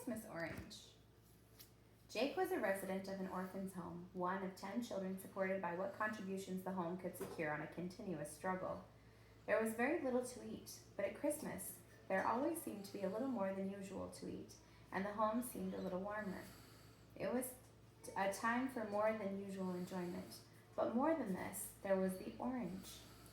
Christmas orange. Jake was a resident of an orphan's home, one of 10 children supported by what contributions the home could secure on a continuous struggle. There was very little to eat, but at Christmas, there always seemed to be a little more than usual to eat, and the home seemed a little warmer. It was a time for more than usual enjoyment, but more than this, there was the orange.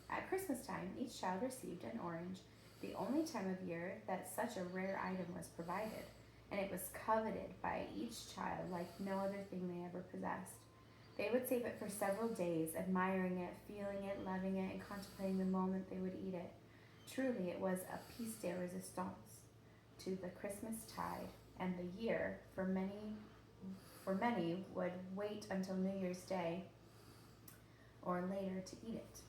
At Christmas time, each child received an orange, the only time of year that such a rare item was provided, and it was coveted by each child like no other thing they ever possessed. They would save it for several days, admiring it, feeling it, loving it, and contemplating the moment they would eat it. Truly, it was a piece de resistance to the Christmas tide, and the year, for many would wait until New Year's Day or later to eat it.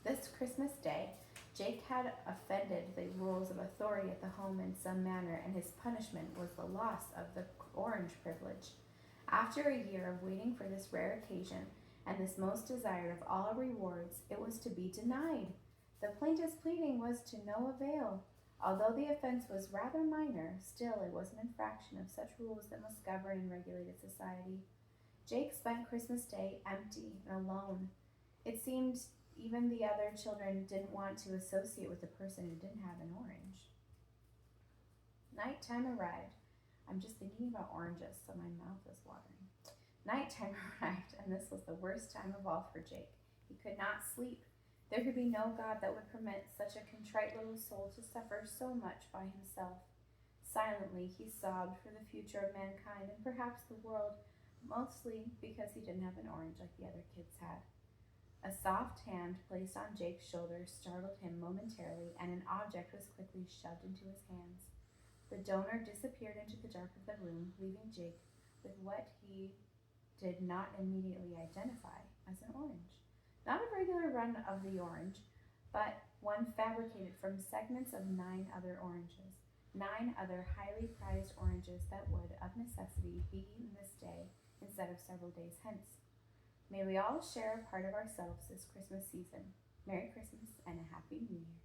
This Christmas Day, Jake had offended the rules of authority at the home in some manner, and his punishment was the loss of the orange privilege. After a year of waiting for this rare occasion, and this most desired of all rewards, it was to be denied. The plaintiff's pleading was to no avail. Although the offense was rather minor, still it was an infraction of such rules that must govern and regulate a society. Jake spent Christmas Day empty and alone. It seemed even the other children didn't want to associate with a person who didn't have an orange. Nighttime arrived. I'm just thinking about oranges, so my mouth is watering. Nighttime arrived, and this was the worst time of all for Jake. He could not sleep. There could be no God that would permit such a contrite little soul to suffer so much by himself. Silently, he sobbed for the future of mankind and perhaps the world, mostly because he didn't have an orange like the other kids had. A soft hand placed on Jake's shoulder startled him momentarily, and an object was quickly shoved into his hands. The donor disappeared into the dark of the room, leaving Jake with what he did not immediately identify as an orange. Not a regular run of the orange, but one fabricated from segments of 9 other oranges. 9 other highly prized oranges that would, of necessity, be eaten this day instead of several days hence. May we all share a part of ourselves this Christmas season. Merry Christmas and a Happy New Year.